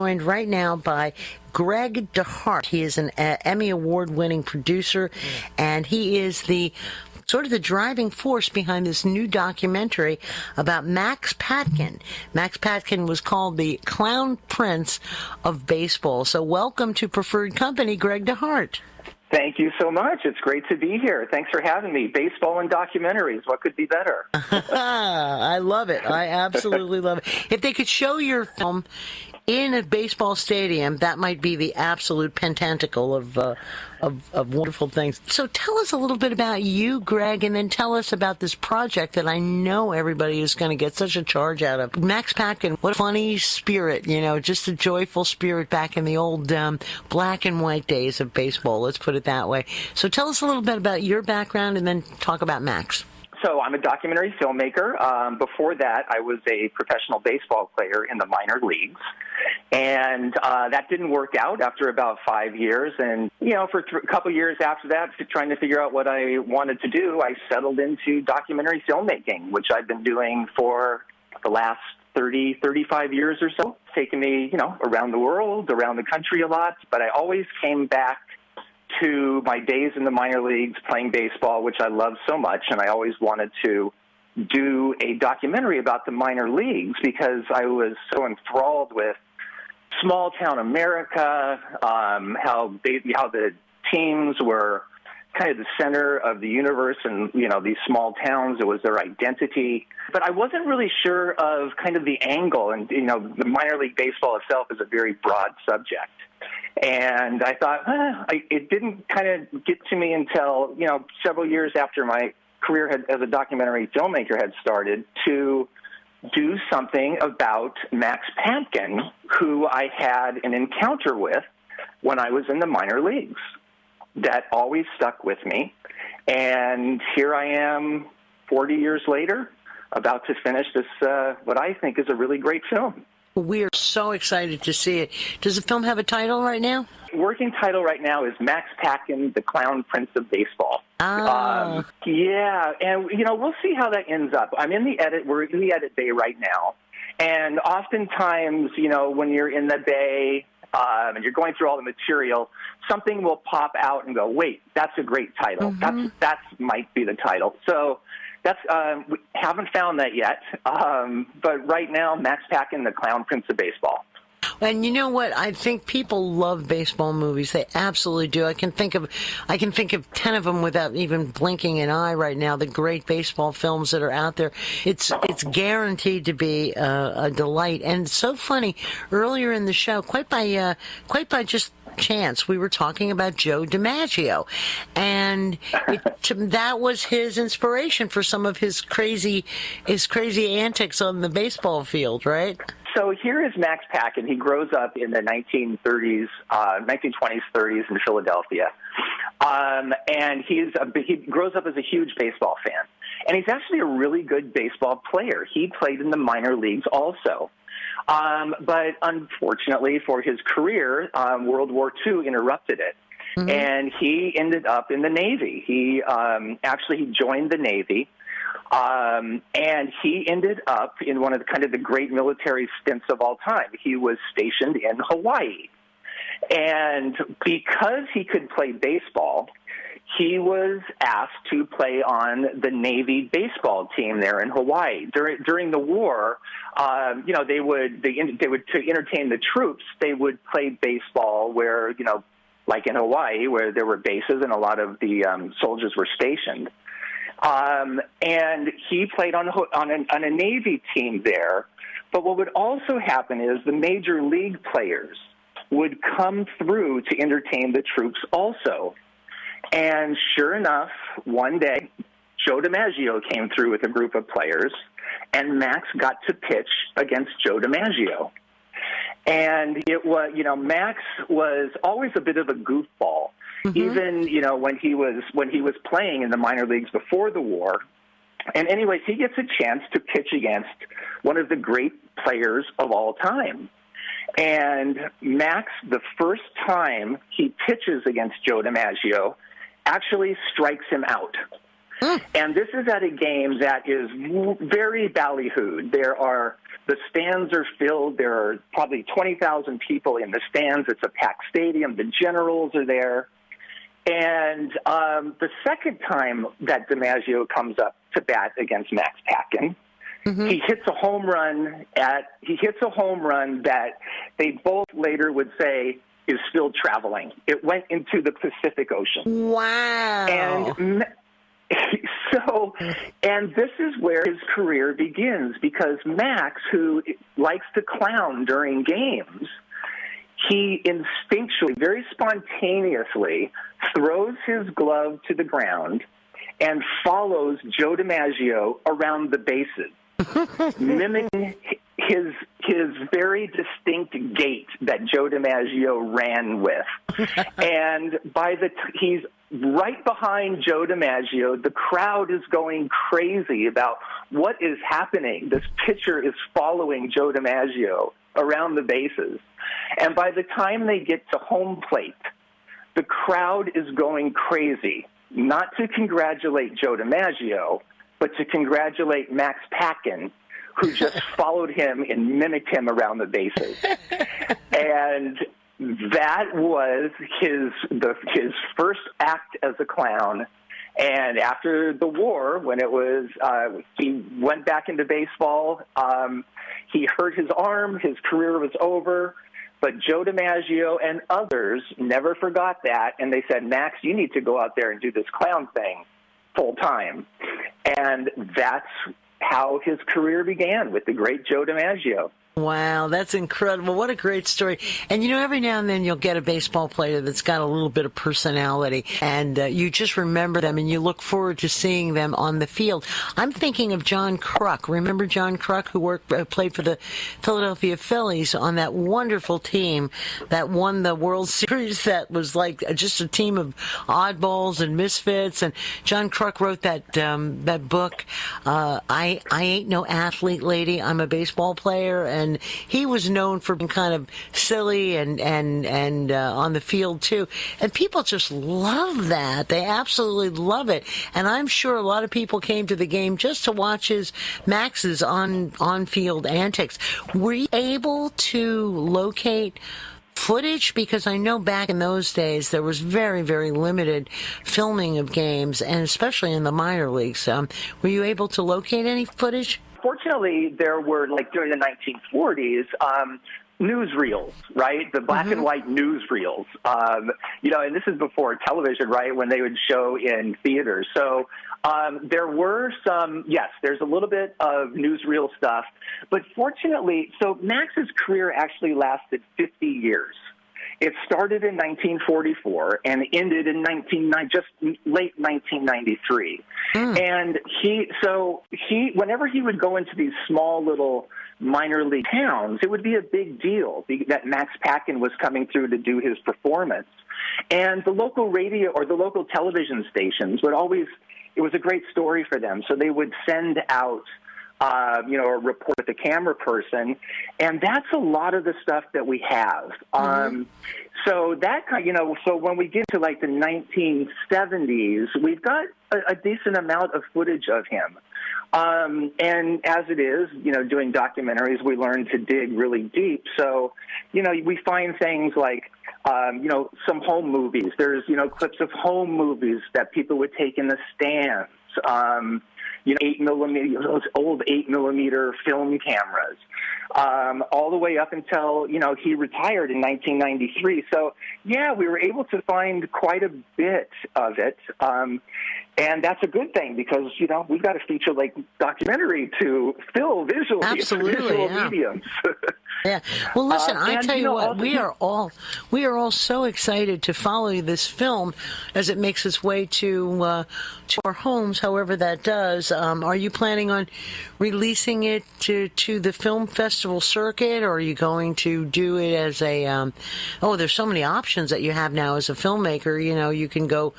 Joined right now by Greg DeHart. He is an Emmy Award-winning producer, and he is the sort of the driving force behind this new documentary about Max Patkin. Max Patkin was called the Clown Prince of Baseball. So welcome to Preferred Company, Greg DeHart. Thank you so much. It's great to be here. Thanks for having me. Baseball and documentaries. What could be better? I love it. I absolutely love it. If they could show your film in a baseball stadium, that might be the absolute pententacle of wonderful things. So tell us a little bit about you, Greg, and then tell us about this project that I know everybody is going to get such a charge out of. Max Patkin, what a funny spirit, just a joyful spirit back in the old black and white days of baseball, let's put it that way. So tell us a little bit about your background and then talk about Max. So I'm a documentary filmmaker. Before that, I was a professional baseball player in the minor leagues. And that didn't work out after about 5 years. And, for a couple of years after that, trying to figure out what I wanted to do, I settled into documentary filmmaking, which I've been doing for the last 35 years or so. It's taken me, around the world, around the country a lot. But I always came back to my days in the minor leagues playing baseball, which I love so much, and I always wanted to do a documentary about the minor leagues because I was so enthralled with small-town America, how the teams were kind of the center of the universe and, these small towns, it was their identity. But I wasn't really sure of kind of the angle, and, the minor league baseball itself is a very broad subject. And I thought, it didn't kind of get to me until, several years after my career as a documentary filmmaker had started to do something about Max Patkin, who I had an encounter with when I was in the minor leagues. That always stuck with me. And here I am 40 years later, about to finish this, what I think is a really great film. We are so excited to see it. Does the film have a title right now? Working title right now is Max Patkin, the Clown Prince of Baseball. Oh. Yeah, and, we'll see how that ends up. We're in the edit bay right now. And oftentimes, when you're in the bay and you're going through all the material, something will pop out and go, wait, that's a great title. Mm-hmm. That might be the title. So that's we haven't found that yet. But right now, Max Patkin, the Clown Prince of Baseball. And you know what? I think people love baseball movies. They absolutely do. I can think of 10 of them without even blinking an eye right now. The great baseball films that are out there. It's guaranteed to be a delight. And it's so funny. Earlier in the show, quite by just chance, we were talking about Joe DiMaggio, and that was his inspiration for some of his crazy antics on the baseball field, right? So here is Max Patkin. He grows up in the 1920s, 30s in Philadelphia. And he grows up as a huge baseball fan. And he's actually a really good baseball player. He played in the minor leagues also. But unfortunately for his career, World War II interrupted it. Mm-hmm. And he ended up in the Navy. He joined the Navy. And he ended up in one of the great military stints of all time. He was stationed in Hawaii. And because he could play baseball, he was asked to play on the Navy baseball team there in Hawaii. During the war, they would to entertain the troops, they would play baseball where, like in Hawaii, where there were bases and a lot of the soldiers were stationed. And he played on a Navy team there. But what would also happen is the major league players would come through to entertain the troops also. And sure enough, one day, Joe DiMaggio came through with a group of players, and Max got to pitch against Joe DiMaggio. And it was, Max was always a bit of a goofball. Mm-hmm. Even, when he was playing in the minor leagues before the war. And anyways, he gets a chance to pitch against one of the great players of all time. And Max, the first time he pitches against Joe DiMaggio, actually strikes him out. And this is at a game that is very ballyhooed. The stands are filled. There are probably 20,000 people in the stands. It's a packed stadium. The Generals are there. And the second time that DiMaggio comes up to bat against Max Patkin, he hits a home run that they both later would say is still traveling. It went into the Pacific Ocean. Wow. And this is where his career begins, because Max, who likes to clown during games, he instinctually, very spontaneously, throws his glove to the ground and follows Joe DiMaggio around the bases, mimicking his very distinct gait that Joe DiMaggio ran with. And he's right behind Joe DiMaggio. The crowd is going crazy about what is happening. This pitcher is following Joe DiMaggio around the bases. And by the time they get to home plate, the crowd is going crazy, not to congratulate Joe DiMaggio, but to congratulate Max Patkin, who just followed him and mimicked him around the bases. And that was his first act as a clown. And after the war, when it was, he went back into baseball. He hurt his arm. His career was over. But Joe DiMaggio and others never forgot that, and they said, Max, you need to go out there and do this clown thing full time. And that's how his career began, with the great Joe DiMaggio. Wow, that's incredible. What a great story. And, every now and then you'll get a baseball player that's got a little bit of personality, and you just remember them, and you look forward to seeing them on the field. I'm thinking of John Kruk. Remember John Kruk, who played for the Philadelphia Phillies on that wonderful team that won the World Series that was like just a team of oddballs and misfits. And John Kruk wrote that book, I Ain't No Athlete, Lady, I'm a Baseball Player. And he was known for being kind of silly and on the field too. And people just love that. They absolutely love it. And I'm sure a lot of people came to the game just to watch Max's on-field antics. Were you able to locate footage? Because I know back in those days there was very, very limited filming of games, and especially in the minor leagues. Were you able to locate any footage? Fortunately, there were, like during the 1940s, newsreels, right? The black and white newsreels. And this is before television, right? When they would show in theaters. So there were there's a little bit of newsreel stuff. But fortunately, so Max's career actually lasted 50 years. It started in 1944 and ended in late 1993. And whenever he would go into these small little minor league towns, it would be a big deal that Max Patkin was coming through to do his performance. And the local radio or the local television stations it was a great story for them. So they would send out a report with a camera person, and that's a lot of the stuff that we have. So when we get to like the 1970s, we've got a decent amount of footage of him. And as it is, doing documentaries, we learn to dig really deep. So, we find things like, some home movies. There's, clips of home movies that people would take in the stands. 8mm, those old 8mm film cameras, all the way up until, he retired in 1993. So, we were able to find quite a bit of it. And that's a good thing because, we've got a feature-length documentary to fill visually. Absolutely, visual mediums. Yeah. Well, listen, I tell you what, we are all so excited to follow this film as it makes its way to our homes, however that does. Are you planning on releasing it to the film festival circuit, or are you going to do it as a, there's so many options that you have now as a filmmaker. You can go,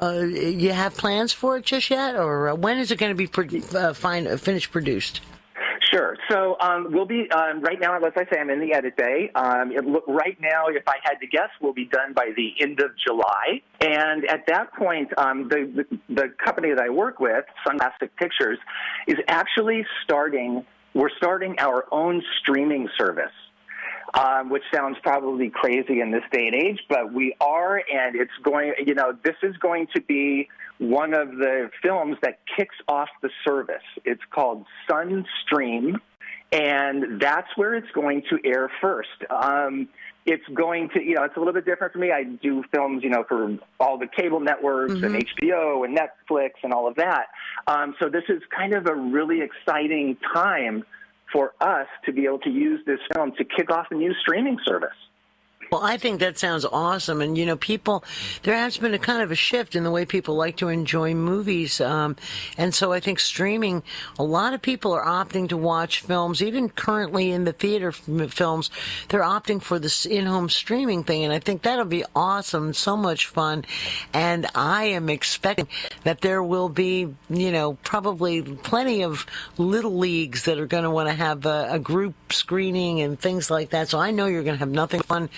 you have plans for it just yet, or when is it going to be finished produced? Sure. So we'll be right now. As I say, I'm in the edit bay. Right now, if I had to guess, we'll be done by the end of July. And at that point, the company that I work with, Suntastic Pictures, is actually starting. We're starting our own streaming service. Which sounds probably crazy in this day and age, but we are, and it's going, this is going to be one of the films that kicks off the service. It's called Sunstream, and that's where it's going to air first. It's going to, it's a little bit different for me. I do films, for all the cable networks and HBO and Netflix and all of that. So this is kind of a really exciting time for us to be able to use this film to kick off a new streaming service. Well, I think that sounds awesome. And, there has been a kind of a shift in the way people like to enjoy movies. And so I think streaming, a lot of people are opting to watch films, even currently in the theater films, they're opting for this in-home streaming thing. And I think that'll be awesome, so much fun. And I am expecting that there will be, probably plenty of little leagues that are going to want to have a group screening and things like that. So I know you're going to have nothing fun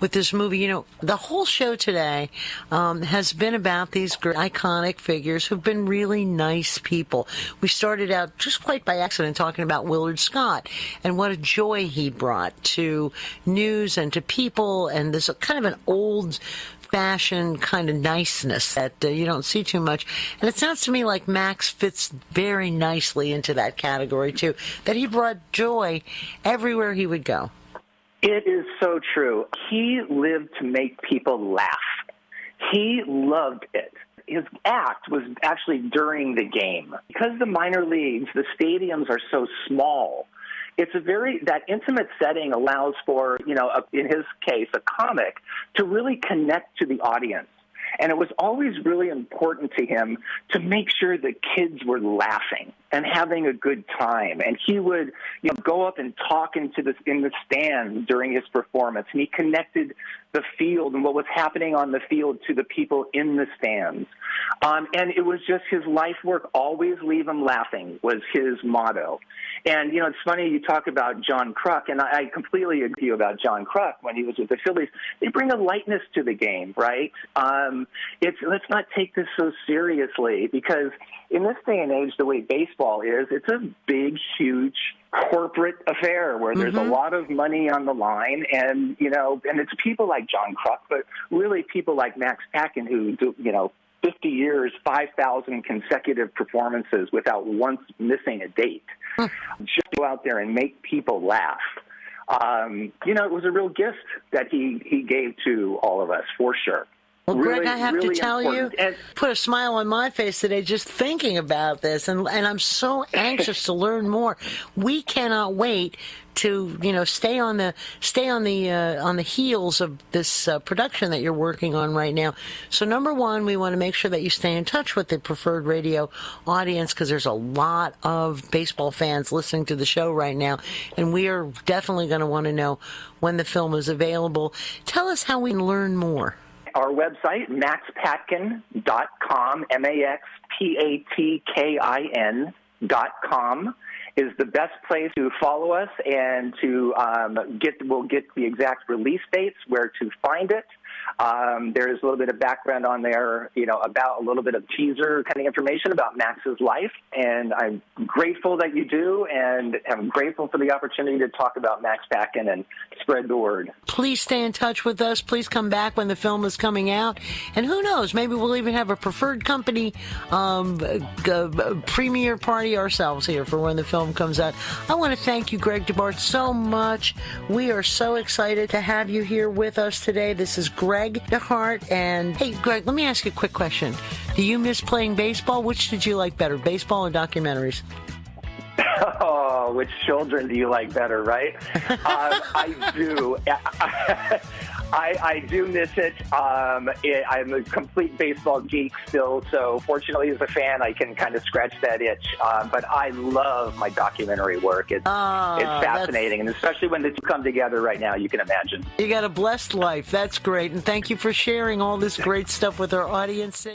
with this movie. The whole show today has been about these great iconic figures who've been really nice people. We started out just quite by accident talking about Willard Scott and what a joy he brought to news and to people, and this kind of an old-fashioned kind of niceness that you don't see too much. And it sounds to me like Max fits very nicely into that category, too, that he brought joy everywhere he would go. It is so true. He lived to make people laugh. He loved it. His act was actually during the game. Because the minor leagues, the stadiums are so small, that intimate setting allows for, in his case, a comic to really connect to the audience. And it was always really important to him to make sure the kids were laughing and having a good time. And he would, go up and talk in the stands during his performance. And he connected the field and what was happening on the field to the people in the stands. And it was just his life work. Always leave them laughing was his motto. And, it's funny you talk about John Kruk, and I completely agree with you about John Kruk when he was with the Phillies. They bring a lightness to the game, right? Let's not take this so seriously, because in this day and age, the way baseball is, it's a big, huge corporate affair where there's a lot of money on the line, and, and it's people like John Kruk, but really people like Max Patkin who do, 50 years, 5,000 consecutive performances without once missing a date. Just go out there and make people laugh. It was a real gift that he gave to all of us, for sure. Well, really, Greg, I have really to tell you, put a smile on my face today just thinking about this, and I'm so anxious to learn more. We cannot wait to stay on the heels of this production that you're working on right now. So number one, we want to make sure that you stay in touch with the Preferred Radio audience, because there's a lot of baseball fans listening to the show right now, and we are definitely going to want to know when the film is available. Tell us how we can learn more. Our website, maxpatkin.com, maxpatkin.com, is the best place to follow us and to we'll get the exact release dates, where to find it. There's a little bit of background on there, about a little bit of teaser kind of information about Max's life. And I'm grateful that you do, and I'm grateful for the opportunity to talk about Max Patkin and spread the word. Please stay in touch with us. Please come back when the film is coming out. And who knows, maybe we'll even have a Preferred Company premiere party ourselves here for when the film comes out. I want to thank you, Greg DeHart, so much. We are so excited to have you here with us today. This is Greg DeHart. And hey, Greg, let me ask you a quick question. Do you miss playing baseball? Which did you like better, baseball or documentaries? Oh, which children do you like better, right? I do. I do miss it. I'm a complete baseball geek still, so fortunately as a fan, I can kind of scratch that itch. But I love my documentary work. It's fascinating, and especially when the two come together right now, you can imagine. You got a blessed life. That's great, and thank you for sharing all this great stuff with our audience.